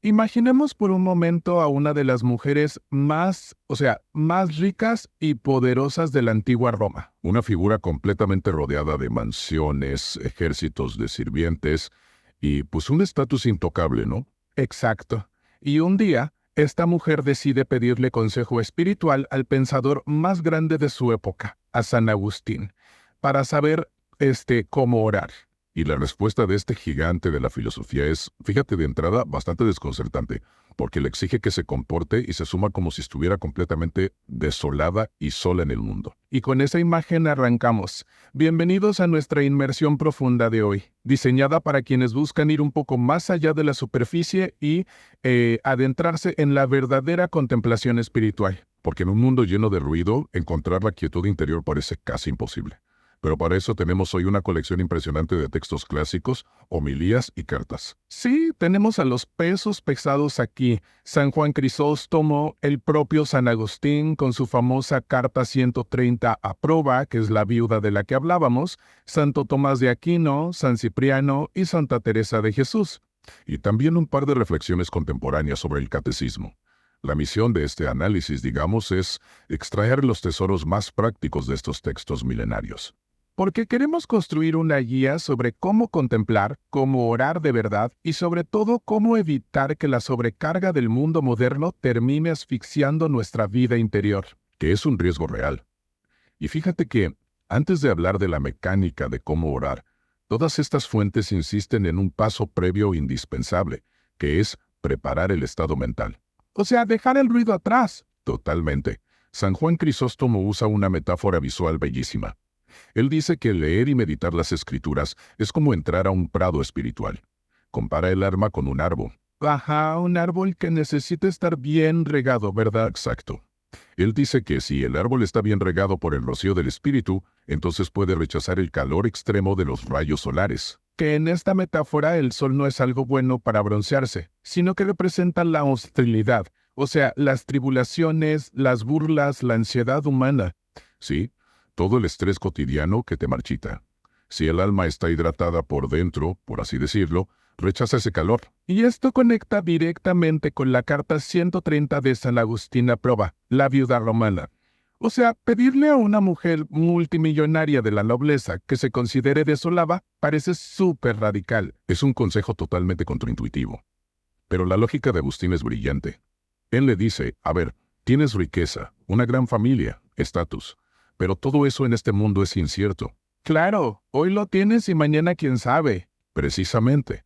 Imaginemos por un momento a una de las mujeres más, más ricas y poderosas de la antigua Roma. Una figura completamente rodeada de mansiones, ejércitos de sirvientes y pues un estatus intocable, ¿no? Exacto. Y un día, esta mujer decide pedirle consejo espiritual al pensador más grande de su época, a San Agustín, para saber, cómo orar. Y la respuesta de este gigante de la filosofía es, fíjate de entrada, bastante desconcertante, porque le exige que se comporte y se asuma como si estuviera completamente desolada y sola en el mundo. Y con esa imagen arrancamos. Bienvenidos a nuestra inmersión profunda de hoy, diseñada para quienes buscan ir un poco más allá de la superficie y adentrarse en la verdadera contemplación espiritual. Porque en un mundo lleno de ruido, encontrar la quietud interior parece casi imposible. Pero para eso tenemos hoy una colección impresionante de textos clásicos, homilías y cartas. Sí, tenemos a los pesos pesados aquí. San Juan Crisóstomo, el propio San Agustín con su famosa Carta 130 a Proba, que es la viuda de la que hablábamos, Santo Tomás de Aquino, San Cipriano y Santa Teresa de Jesús. Y también un par de reflexiones contemporáneas sobre el catecismo. La misión de este análisis, digamos, es extraer los tesoros más prácticos de estos textos milenarios. Porque queremos construir una guía sobre cómo contemplar, cómo orar de verdad y sobre todo cómo evitar que la sobrecarga del mundo moderno termine asfixiando nuestra vida interior. Que es un riesgo real. Y fíjate que, antes de hablar de la mecánica de cómo orar, todas estas fuentes insisten en un paso previo indispensable, que es preparar el estado mental. O sea, dejar el ruido atrás. Totalmente. San Juan Crisóstomo usa una metáfora visual bellísima. Él dice que leer y meditar las escrituras es como entrar a un prado espiritual. Compara el alma con un árbol. Ajá, un árbol que necesita estar bien regado, ¿verdad? Exacto. Él dice que si el árbol está bien regado por el rocío del espíritu, entonces puede rechazar el calor extremo de los rayos solares. Que en esta metáfora el sol no es algo bueno para broncearse, sino que representa la hostilidad, o sea, las tribulaciones, las burlas, la ansiedad humana. Sí, todo el estrés cotidiano que te marchita. Si el alma está hidratada por dentro, por así decirlo, rechaza ese calor. Y esto conecta directamente con la carta 130 de San Agustín a Proba, la viuda romana. O sea, pedirle a una mujer multimillonaria de la nobleza que se considere desolada parece súper radical. Es un consejo totalmente contraintuitivo. Pero la lógica de Agustín es brillante. Él le dice, a ver, tienes riqueza, una gran familia, estatus, pero todo eso en este mundo es incierto. Claro, hoy lo tienes y mañana quién sabe. Precisamente.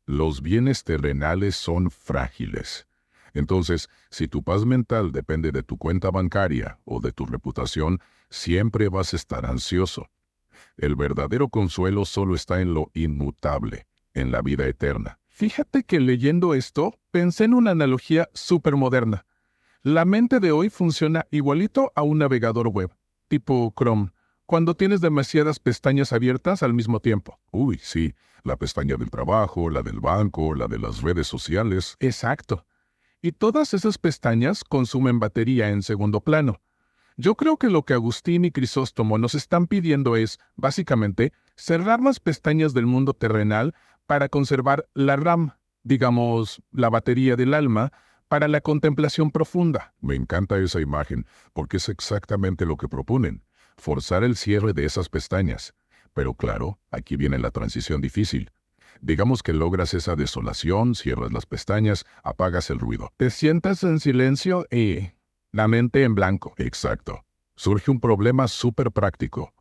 Los bienes terrenales son frágiles. Entonces, si tu paz mental depende de tu cuenta bancaria o de tu reputación, siempre vas a estar ansioso. El verdadero consuelo solo está en lo inmutable, en la vida eterna. Fíjate que leyendo esto, pensé en una analogía súper moderna. La mente de hoy funciona igualito a un navegador web, tipo Chrome, cuando tienes demasiadas pestañas abiertas al mismo tiempo. Uy, sí, la pestaña del trabajo, la del banco, la de las redes sociales. Exacto. Y todas esas pestañas consumen batería en segundo plano. Yo creo que lo que Agustín y Crisóstomo nos están pidiendo es, básicamente, cerrar las pestañas del mundo terrenal para conservar la RAM, digamos, la batería del alma, para la contemplación profunda. Me encanta esa imagen, porque es exactamente lo que proponen, forzar el cierre de esas pestañas. Pero claro, aquí viene la transición difícil. Digamos que logras esa desolación, cierras las pestañas, apagas el ruido. Te sientas en silencio y la mente en blanco. Exacto. Surge un problema súper práctico.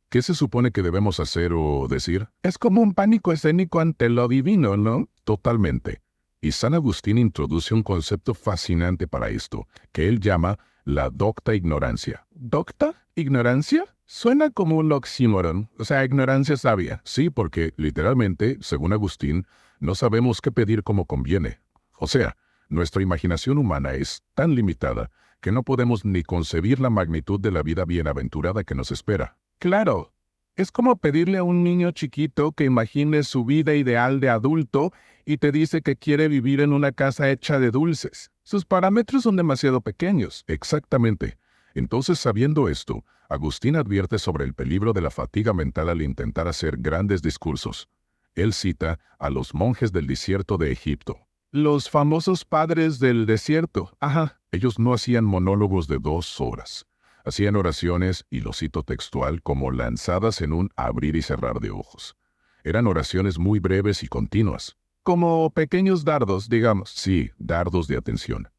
¿Qué se supone que debemos hacer o decir? Es como un pánico escénico ante lo divino, ¿no? Totalmente. Y San Agustín introduce un concepto fascinante para esto, que él llama la docta ignorancia. ¿Docta? ¿Ignorancia? Suena como un oxímoron, o sea, ignorancia sabia. Sí, porque literalmente, según Agustín, no sabemos qué pedir como conviene. O sea, nuestra imaginación humana es tan limitada que no podemos ni concebir la magnitud de la vida bienaventurada que nos espera. Claro, es como pedirle a un niño chiquito que imagine su vida ideal de adulto y te dice que quiere vivir en una casa hecha de dulces. Sus parámetros son demasiado pequeños. Exactamente. Entonces, sabiendo esto, Agustín advierte sobre el peligro de la fatiga mental al intentar hacer grandes discursos. Él cita a los monjes del desierto de Egipto. Los famosos padres del desierto. Ajá. Ellos no hacían monólogos de 2 horas. Hacían oraciones, y lo cito textual, como lanzadas en un abrir y cerrar de ojos. Eran oraciones muy breves y continuas. Como pequeños dardos, digamos. Sí, dardos de atención.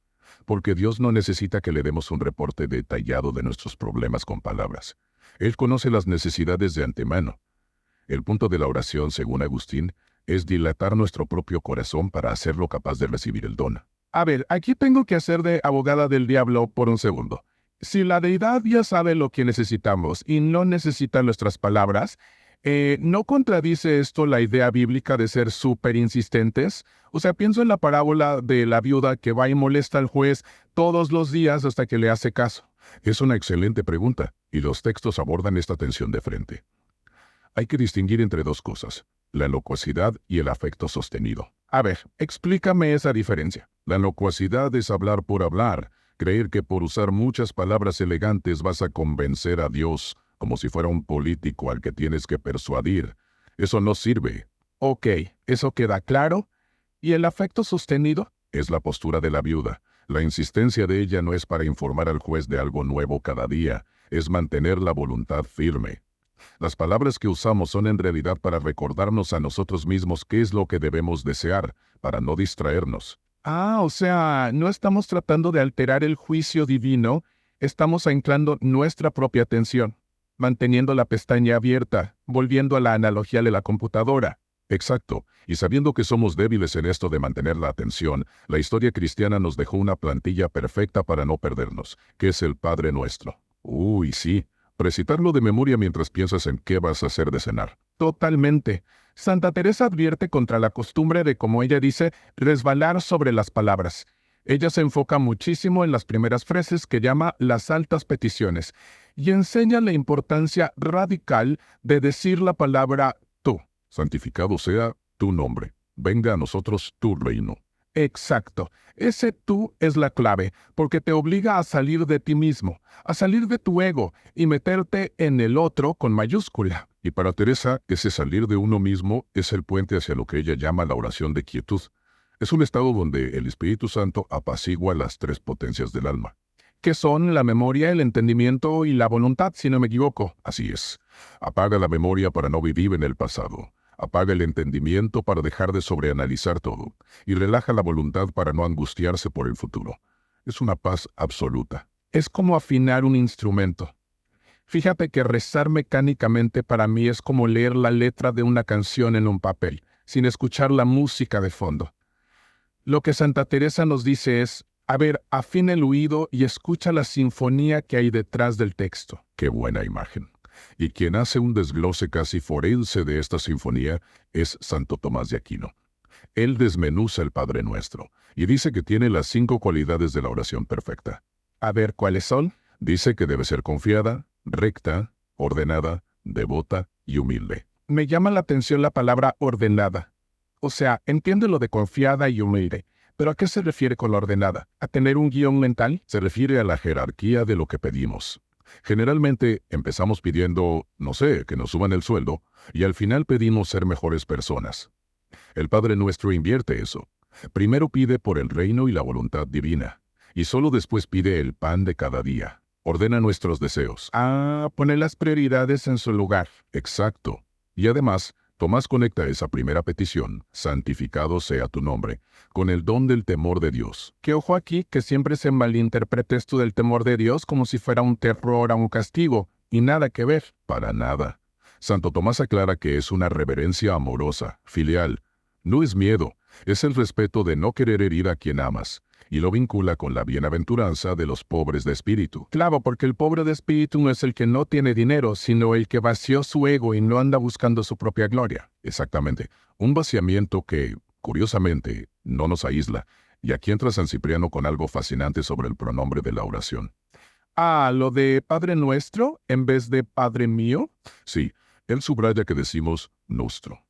Porque Dios no necesita que le demos un reporte detallado de nuestros problemas con palabras. Él conoce las necesidades de antemano. El punto de la oración, según Agustín, es dilatar nuestro propio corazón para hacerlo capaz de recibir el don. A ver, aquí tengo que hacer de abogada del diablo por un segundo. Si la deidad ya sabe lo que necesitamos y no necesita nuestras palabras, ¿no contradice esto la idea bíblica de ser súper insistentes? O sea, pienso en la parábola de la viuda que va y molesta al juez todos los días hasta que le hace caso. Es una excelente pregunta, y los textos abordan esta tensión de frente. Hay que distinguir entre 2 cosas, la locuacidad y el afecto sostenido. A ver, explícame esa diferencia. La locuacidad es hablar por hablar, creer que por usar muchas palabras elegantes vas a convencer a Dios, como si fuera un político al que tienes que persuadir. Eso no sirve. Ok, eso queda claro. ¿Y el afecto sostenido? Es la postura de la viuda. La insistencia de ella no es para informar al juez de algo nuevo cada día, es mantener la voluntad firme. Las palabras que usamos son en realidad para recordarnos a nosotros mismos qué es lo que debemos desear, para no distraernos. Ah, o sea, no estamos tratando de alterar el juicio divino, estamos anclando nuestra propia atención, manteniendo la pestaña abierta, volviendo a la analogía de la computadora. Exacto, y sabiendo que somos débiles en esto de mantener la atención, la historia cristiana nos dejó una plantilla perfecta para no perdernos, que es el Padre Nuestro. Uy, sí, recitarlo de memoria mientras piensas en qué vas a hacer de cenar. Totalmente. Santa Teresa advierte contra la costumbre de, como ella dice, resbalar sobre las palabras. Ella se enfoca muchísimo en las primeras frases que llama las altas peticiones y enseña la importancia radical de decir la palabra tú. Santificado sea tu nombre. Venga a nosotros tu reino. Exacto. Ese tú es la clave, porque te obliga a salir de ti mismo, a salir de tu ego y meterte en el otro con mayúscula. Y para Teresa, ese salir de uno mismo es el puente hacia lo que ella llama la oración de quietud. Es un estado donde el Espíritu Santo apacigua las 3 potencias del alma. Que son la memoria, el entendimiento y la voluntad, si no me equivoco. Así es. Apaga la memoria para no vivir en el pasado. Apaga el entendimiento para dejar de sobreanalizar todo. Y relaja la voluntad para no angustiarse por el futuro. Es una paz absoluta. Es como afinar un instrumento. Fíjate que rezar mecánicamente para mí es como leer la letra de una canción en un papel, sin escuchar la música de fondo. Lo que Santa Teresa nos dice es, a ver, afina el oído y escucha la sinfonía que hay detrás del texto. ¡Qué buena imagen! Y quien hace un desglose casi forense de esta sinfonía es Santo Tomás de Aquino. Él desmenuza el Padre Nuestro y dice que tiene las 5 cualidades de la oración perfecta. A ver, ¿cuáles son? Dice que debe ser confiada, recta, ordenada, devota y humilde. Me llama la atención la palabra ordenada. O sea, entiendo lo de confiada y humilde, pero ¿a qué se refiere con la ordenada? ¿A tener un guión mental? Se refiere a la jerarquía de lo que pedimos. Generalmente empezamos pidiendo, no sé, que nos suban el sueldo, y al final pedimos ser mejores personas. El Padre Nuestro invierte eso. Primero pide por el reino y la voluntad divina, y solo después pide el pan de cada día. Ordena nuestros deseos. Ah, pone las prioridades en su lugar. Exacto. Y además, Tomás conecta esa primera petición, santificado sea tu nombre, con el don del temor de Dios. Que ojo aquí, que siempre se malinterpreta esto del temor de Dios como si fuera un terror a un castigo, y nada que ver. Para nada. Santo Tomás aclara que es una reverencia amorosa, filial. No es miedo, es el respeto de no querer herir a quien amas, y lo vincula con la bienaventuranza de los pobres de espíritu. Claro, porque el pobre de espíritu no es el que no tiene dinero, sino el que vació su ego y no anda buscando su propia gloria. Exactamente. Un vaciamiento que, curiosamente, no nos aísla. Y aquí entra San Cipriano con algo fascinante sobre el pronombre de la oración. Ah, ¿lo de Padre Nuestro en vez de Padre Mío? Sí, él subraya que decimos nostro.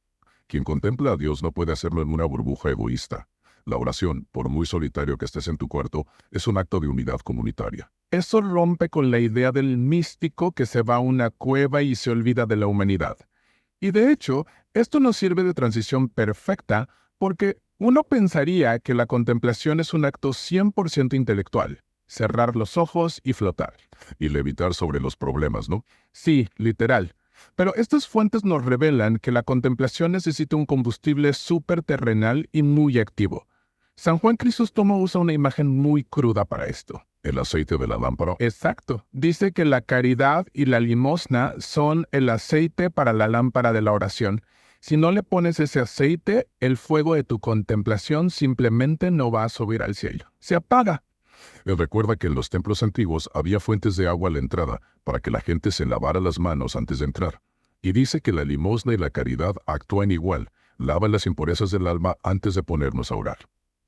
Quien contempla a Dios no puede hacerlo en una burbuja egoísta. La oración, por muy solitario que estés en tu cuarto, es un acto de unidad comunitaria. Eso rompe con la idea del místico que se va a una cueva y se olvida de la humanidad. Y de hecho, esto nos sirve de transición perfecta porque Uno pensaría que la contemplación es un acto 100% intelectual, cerrar los ojos y flotar. Y levitar sobre los problemas, ¿no? Sí, literal. Pero estas fuentes nos revelan que la contemplación necesita un combustible súper terrenal y muy activo. San Juan Crisóstomo usa una imagen muy cruda para esto. El aceite de la lámpara. Exacto. Dice que la caridad y la limosna son el aceite para la lámpara de la oración. Si no le pones ese aceite, el fuego de tu contemplación simplemente no va a subir al cielo. Se apaga. Él recuerda que en los templos antiguos había fuentes de agua a la entrada para que la gente se lavara las manos antes de entrar. Y dice que la limosna y la caridad actúan igual, lavan las impurezas del alma antes de ponernos a orar.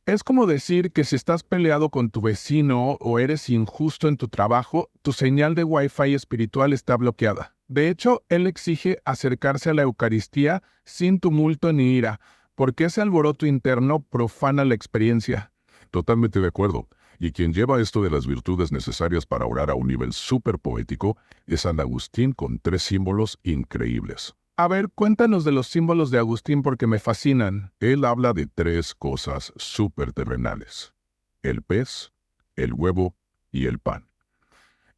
Es como decir que si estás peleado con tu vecino o eres injusto en tu trabajo, tu señal de Wi-Fi espiritual está bloqueada. De hecho, él exige acercarse a la Eucaristía sin tumulto ni ira, porque ese alboroto interno profana la experiencia. Totalmente de acuerdo. Y quien lleva esto de las virtudes necesarias para orar a un nivel súper poético es San Agustín con 3 símbolos increíbles. A ver, cuéntanos de los símbolos de Agustín porque me fascinan. Él habla de 3 cosas súper terrenales: el pez, el huevo y el pan.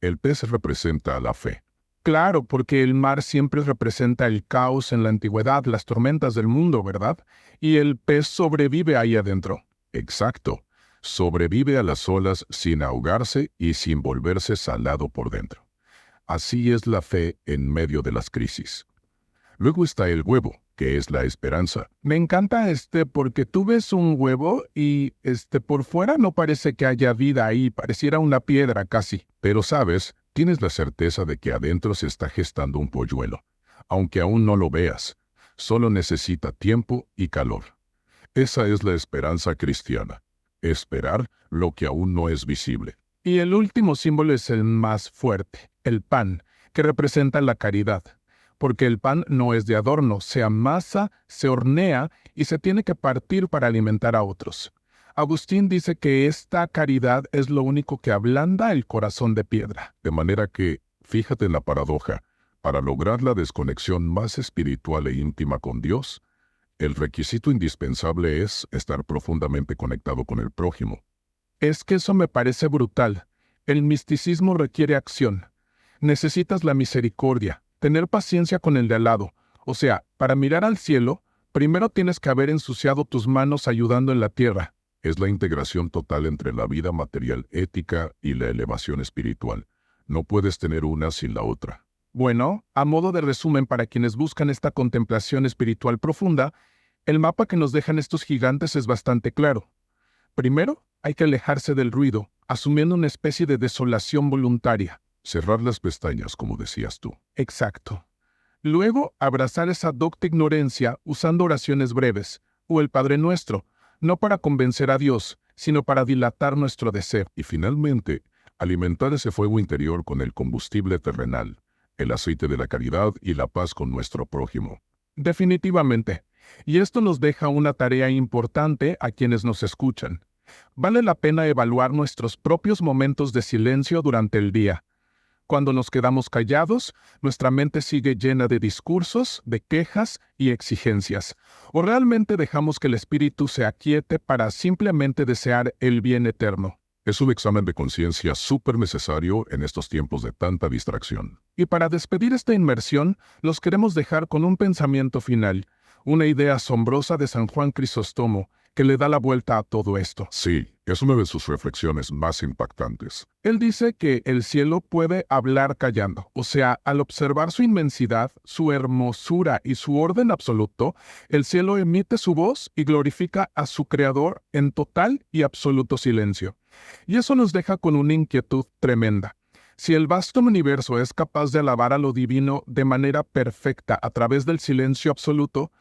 El pez representa la fe. Claro, porque el mar siempre representa el caos en la antigüedad, las tormentas del mundo, ¿verdad? Y el pez sobrevive ahí adentro. Exacto. Sobrevive a las olas sin ahogarse y sin volverse salado por dentro. Así es la fe en medio de las crisis. Luego está el huevo, que es la esperanza. Me encanta porque tú ves un huevo y por fuera no parece que haya vida ahí, pareciera una piedra casi. Pero sabes, tienes la certeza de que adentro se está gestando un polluelo. Aunque aún no lo veas, solo necesita tiempo y calor. Esa es la esperanza cristiana. Esperar lo que aún no es visible. Y el último símbolo es el más fuerte, el pan, que representa la caridad. Porque el pan no es de adorno, se amasa, se hornea y se tiene que partir para alimentar a otros. Agustín dice que esta caridad es lo único que ablanda el corazón de piedra. De manera que, fíjate en la paradoja, para lograr la desconexión más espiritual e íntima con Dios, el requisito indispensable es estar profundamente conectado con el prójimo. Es que eso me parece brutal. El misticismo requiere acción. Necesitas la misericordia, tener paciencia con el de al lado. O sea, para mirar al cielo, primero tienes que haber ensuciado tus manos ayudando en la tierra. Es la integración total entre la vida material ética y la elevación espiritual. No puedes tener una sin la otra. Bueno, a modo de resumen para quienes buscan esta contemplación espiritual profunda, el mapa que nos dejan estos gigantes es bastante claro. Primero, hay que alejarse del ruido, asumiendo una especie de desolación voluntaria. Cerrar las pestañas, como decías tú. Exacto. Luego, abrazar esa docta ignorancia usando oraciones breves, o el Padre Nuestro, no para convencer a Dios, sino para dilatar nuestro deseo. Y finalmente, alimentar ese fuego interior con el combustible terrenal, el aceite de la caridad y la paz con nuestro prójimo. Definitivamente. Y esto nos deja una tarea importante a quienes nos escuchan. Vale la pena evaluar nuestros propios momentos de silencio durante el día. Cuando nos quedamos callados, nuestra mente sigue llena de discursos, de quejas y exigencias. ¿O realmente dejamos que el espíritu se aquiete para simplemente desear el bien eterno? Es un examen de conciencia súper necesario en estos tiempos de tanta distracción. Y para despedir esta inmersión, los queremos dejar con un pensamiento final, una idea asombrosa de San Juan Crisóstomo, que le da la vuelta a todo esto. Sí, es una de sus reflexiones más impactantes. Él dice que el cielo puede hablar callando, o sea, al observar su inmensidad, su hermosura y su orden absoluto, el cielo emite su voz y glorifica a su Creador en total y absoluto silencio. Y eso nos deja con una inquietud tremenda. Si el vasto universo es capaz de alabar a lo divino de manera perfecta a través del silencio absoluto,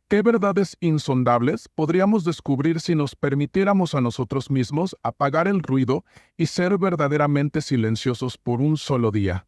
¿qué verdades insondables podríamos descubrir si nos permitiéramos a nosotros mismos apagar el ruido y ser verdaderamente silenciosos por un solo día?